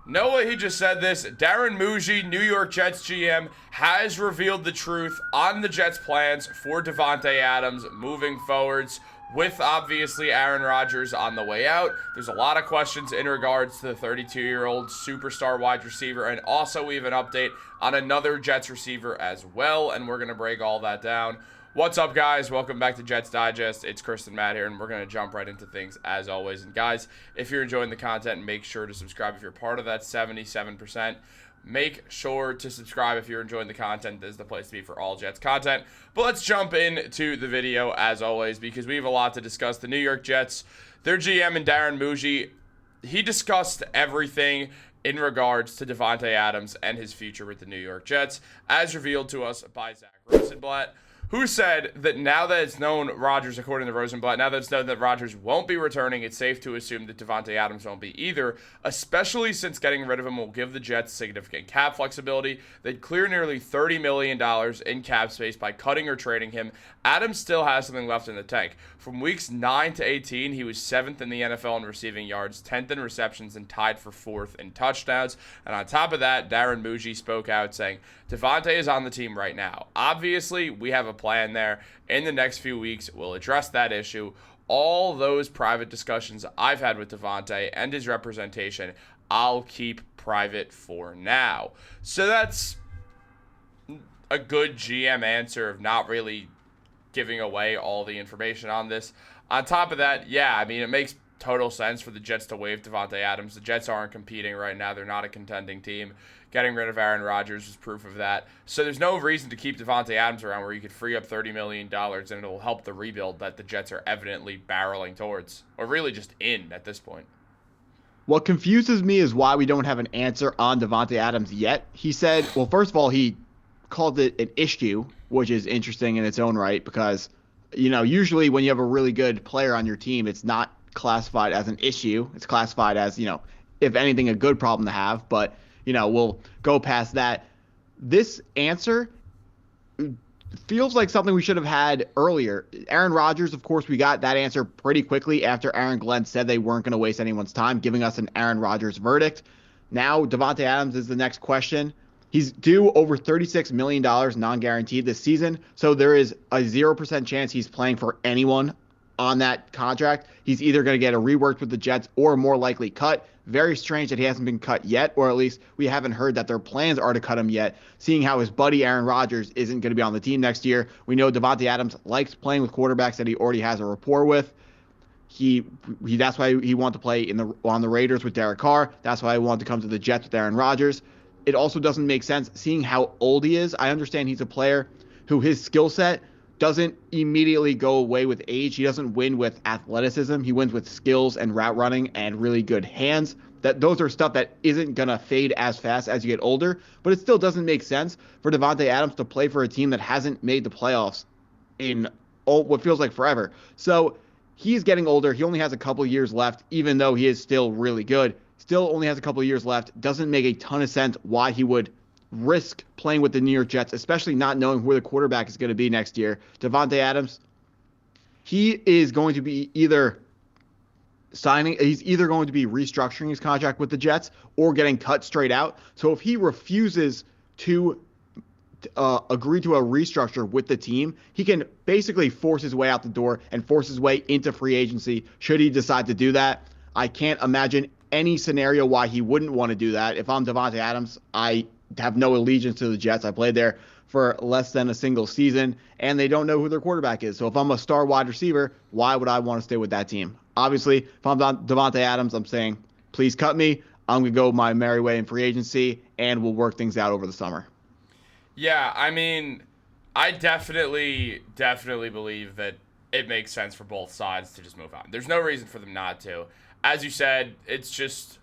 Noah, he just said this. Darren Mougey, New York Jets GM, has revealed the truth on the Jets' plans for Davante Adams moving forwards, with obviously Aaron Rodgers on the way out. There's a lot of questions in regards to the 32-year-old superstar wide receiver, and also we have an update on another Jets receiver as well, and we're going to break all that down. What's up, guys? Welcome back to Jets Digest. It's Chris and Matt here, and we're going to jump right into things as always. And guys, if you're enjoying the content, make sure to subscribe if you're part of that 77%. Make sure to subscribe if you're enjoying the content. This is the place to be for all Jets content. But let's jump into the video as always, because we have a lot to discuss. The New York Jets, their GM and Darren Mougey, he discussed everything in regards to Davante Adams and his future with the New York Jets, as revealed to us by Zach Rosenblatt, who said that now that it's known Rodgers, according to Rosenblatt, now that it's known that Rodgers won't be returning, it's safe to assume that Davante Adams won't be either, especially since getting rid of him will give the Jets significant cap flexibility. They'd clear nearly $30 million in cap space by cutting or trading him. Adams still has something left in the tank. From weeks 9 to 18, he was 7th in the NFL in receiving yards, 10th in receptions, and tied for 4th in touchdowns. And on top of that, Darren Mougey spoke out saying, Davante is on the team right now. Obviously, we have a plan there. In the next few weeks, we'll address that issue. All those private discussions I've had with Davante and his representation, I'll keep private for now. So that's a good GM answer of not really giving away all the information on this. On top of that, yeah, I mean, it makes total sense for the Jets to waive Davante Adams. The Jets aren't competing right now. They're not a contending team. Getting rid of Aaron Rodgers is proof of that. So there's no reason to keep Davante Adams around where you could free up $30 million and it'll help the rebuild that the Jets are evidently barreling towards, or really just in at this point. What confuses me is why we don't have an answer on Davante Adams yet. He said, well, first of all, he called it an issue, which is interesting in its own right because, you know, usually when you have a really good player on your team, it's not classified as an issue. It's classified as, you know, if anything, a good problem to have. But, you know, we'll go past that. This answer feels like something we should have had earlier. Aaron Rodgers, of course, we got that answer pretty quickly after Aaron Glenn said they weren't going to waste anyone's time, giving us an Aaron Rodgers verdict. Now, Davante Adams is the next question. He's due over $36 million non-guaranteed this season, so there is a 0% chance he's playing for anyone on that contract. He's either going to get a reworked with the Jets or more likely cut. Very strange that he hasn't been cut yet, or at least we haven't heard that their plans are to cut him yet, seeing how his buddy Aaron Rodgers isn't going to be on the team next year. We know Davante Adams likes playing with quarterbacks that he already has a rapport with. That's why he wanted to play on the Raiders with Derek Carr. That's why he wanted to come to the Jets with Aaron Rodgers. It also doesn't make sense seeing how old he is. I understand he's a player who his skill set doesn't immediately go away with age. He doesn't win with athleticism. He wins with skills and route running and really good hands. Those are stuff that isn't going to fade as fast as you get older, but it still doesn't make sense for Davante Adams to play for a team that hasn't made the playoffs in what feels like forever. So he's getting older. He only has a couple years left, even though he is still really good. Still only has a couple of years left. Doesn't make a ton of sense why he would risk playing with the New York Jets, especially not knowing who the quarterback is going to be next year. Davante Adams, he is going to be he's either going to be restructuring his contract with the Jets or getting cut straight out. So if he refuses to agree to a restructure with the team, he can basically force his way out the door and force his way into free agency should he decide to do that. I can't imagine any scenario why he wouldn't want to do that. If I'm Davante Adams, I have no allegiance to the Jets. I played there for less than a single season, and they don't know who their quarterback is. So if I'm a star wide receiver, why would I want to stay with that team? Obviously, if I'm Davante Adams, I'm saying, please cut me. I'm going to go my merry way in free agency, and we'll work things out over the summer. Yeah, I mean, I definitely believe that it makes sense for both sides to just move on. There's no reason for them not to. As you said, it's just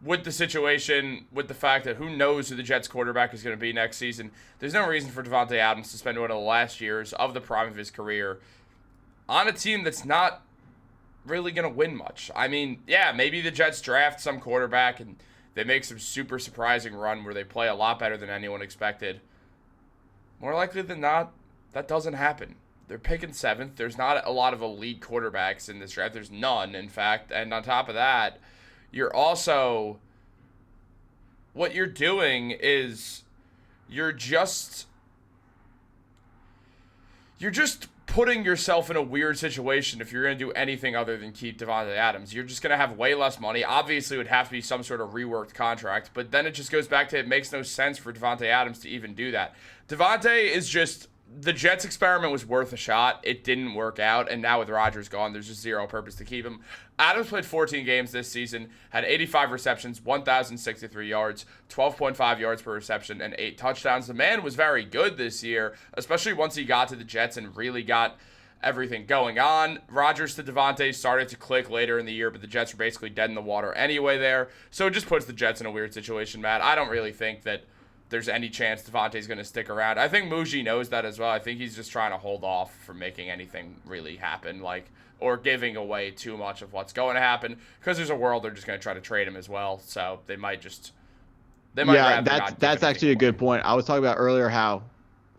with the situation, with the fact that who knows who the Jets quarterback is going to be next season, there's no reason for Davante Adams to spend one of the last years of the prime of his career on a team that's not really going to win much. I mean, yeah, maybe the Jets draft some quarterback and they make some super surprising run where they play a lot better than anyone expected. More likely than not, that doesn't happen. They're picking 7th. There's not a lot of elite quarterbacks in this draft. There's none, in fact. And on top of that, you're also what you're doing is you're just putting yourself in a weird situation if you're going to do anything other than keep Davante Adams. You're just going to have way less money. Obviously, it would have to be some sort of reworked contract, but then it just goes back to it makes no sense for Davante Adams to even do that. Davante is just, the Jets experiment was worth a shot. It didn't work out, and now with Rodgers gone, there's just zero purpose to keep him. Adams played 14 games this season, had 85 receptions, 1,063 yards, 12.5 yards per reception, and 8 touchdowns. The man was very good this year, especially once he got to the Jets and really got everything going on. Rodgers to Davante started to click later in the year, but the Jets were basically dead in the water anyway there. So it just puts the Jets in a weird situation, Matt. I don't really think that there's any chance Davante's going to stick around. I think Mougey knows that as well. I think he's just trying to hold off from making anything really happen, or giving away too much of what's going to happen, because there's a world they're just going to try to trade him as well. So they might yeah, that's actually a good point. I was talking about earlier how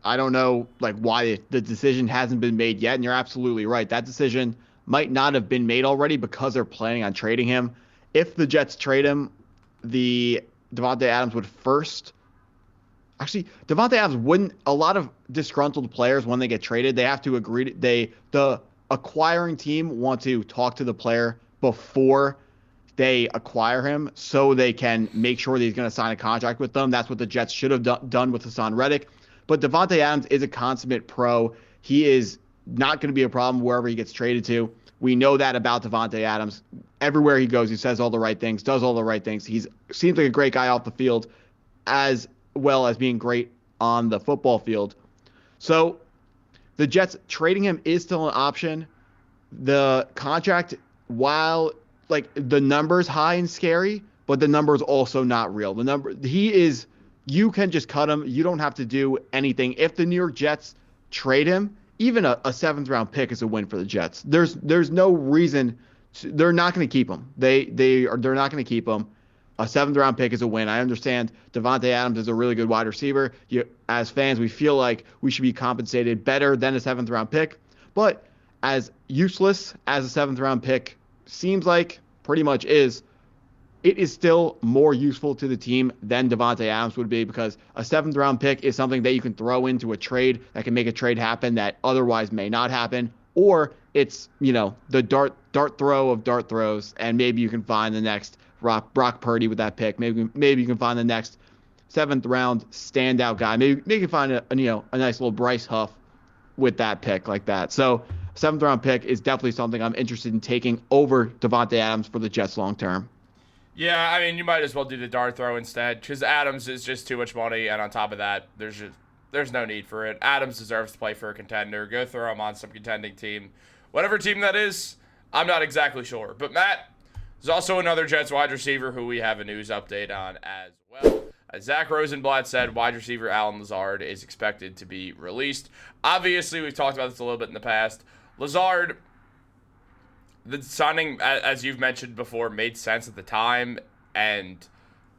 I don't know why the decision hasn't been made yet, and you're absolutely right. That decision might not have been made already because they're planning on trading him. If the Jets trade him, the Davante Adams would first. Actually, Davante Adams wouldn't. A lot of disgruntled players, when they get traded, they have to agree. The acquiring team want to talk to the player before they acquire him, so they can make sure that he's going to sign a contract with them. That's what the Jets should have done with Hassan Reddick. But Davante Adams is a consummate pro. He is not going to be a problem wherever he gets traded to. We know that about Davante Adams. Everywhere he goes, he says all the right things, does all the right things. He seems like a great guy off the field, as well as being great on the football field. So the Jets trading him is still an option. The contract, while the number's high and scary, but the number's also not real. You can just cut him. You don't have to do anything. If the New York Jets trade him, even a 7th round pick is a win for the Jets. There's no reason they're not going to keep him. They're not going to keep him. A 7th round pick is a win. I understand Davante Adams is a really good wide receiver. As fans, we feel like we should be compensated better than a 7th round pick. But as useless as a 7th round pick seems like pretty much is, it is still more useful to the team than Davante Adams would be, because a 7th round pick is something that you can throw into a trade that can make a trade happen that otherwise may not happen. Or it's, the dart throw of dart throws, and maybe you can find the next Brock Purdy with that pick. Maybe you can find the next 7th round standout guy. Maybe you can find a nice little Bryce Huff with that pick like that. So 7th round pick is definitely something I'm interested in taking over Davante Adams for the Jets long term. Yeah, I mean, you might as well do the dart throw instead, because Adams is just too much money, and on top of that, there's no need for it. Adams deserves to play for a contender. Go throw him on some contending team. Whatever team that is, I'm not exactly sure. But Matt, there's also another Jets wide receiver who we have a news update on as well. As Zach Rosenblatt said, wide receiver Allen Lazard is expected to be released. Obviously, we've talked about this a little bit in the past. Lazard, the signing, as you've mentioned before, made sense at the time, and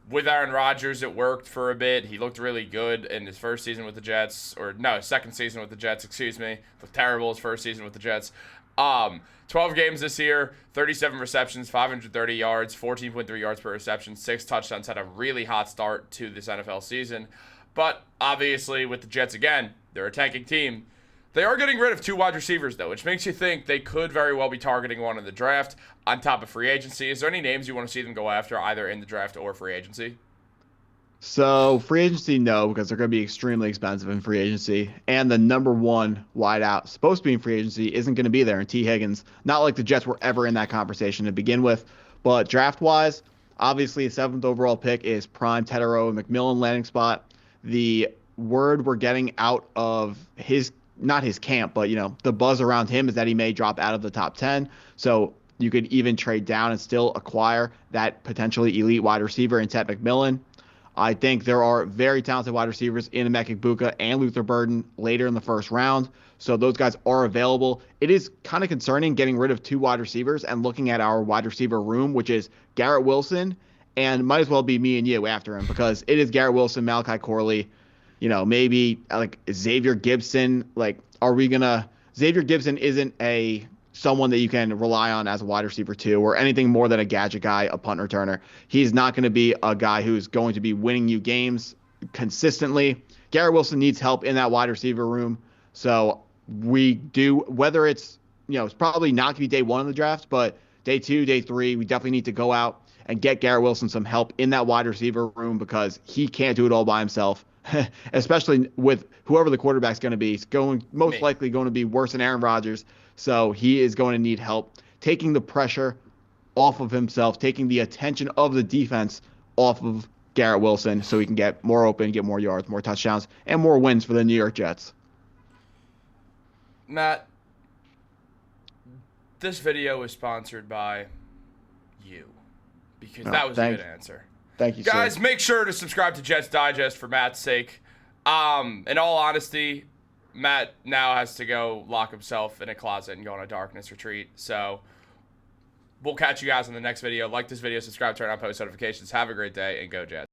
with Aaron Rodgers, it worked for a bit. He looked really good in his first season with the Jets, second season with the Jets, excuse me. Looked terrible his first season with the Jets. 12 games this year, 37 receptions, 530 yards, 14.3 yards per reception, 6 touchdowns. Had a really hot start to this NFL season. But obviously, with the Jets again, they're a tanking team. They are getting rid of 2 wide receivers, though, which makes you think they could very well be targeting one in the draft on top of free agency. Is there any names you want to see them go after, either in the draft or free agency? So free agency, no, because they're going to be extremely expensive in free agency. And the number 1 wideout supposed to be in free agency isn't going to be there in T. Higgins. Not like the Jets were ever in that conversation to begin with. But draft-wise, obviously, the 7th overall pick is prime Tedero McMillan landing spot. The word we're getting out of not his camp, but the buzz around him is that he may drop out of the top 10. So you could even trade down and still acquire that potentially elite wide receiver in Ted McMillan. I think there are very talented wide receivers in Emeka Egbuka and Luther Burden later in the first round. So those guys are available. It is kind of concerning getting rid of 2 wide receivers and looking at our wide receiver room, which is Garrett Wilson, and might as well be me and you after him, because it is Garrett Wilson, Malachi Corley, maybe Xavier Gibson. Xavier Gibson isn't a someone that you can rely on as a wide receiver too, or anything more than a gadget guy, a punt returner. He's not going to be a guy who's going to be winning you games consistently. Garrett Wilson needs help in that wide receiver room. So we do, whether it's, it's probably not going to be day 1 of the draft, but day 2, day 3, we definitely need to go out and get Garrett Wilson some help in that wide receiver room because he can't do it all by himself, especially with whoever the quarterback's going to be. It's most likely going to be worse than Aaron Rodgers. So he is going to need help taking the pressure off of himself, taking the attention of the defense off of Garrett Wilson so he can get more open, get more yards, more touchdowns, and more wins for the New York Jets. Matt, this video was sponsored by you because that was a good answer. Thank you, guys. Sir. Make sure to subscribe to Jets Digest for Matt's sake. In all honesty, Matt now has to go lock himself in a closet and go on a darkness retreat. So we'll catch you guys in the next video. Like this video, subscribe, turn on post notifications. Have a great day, and go Jets.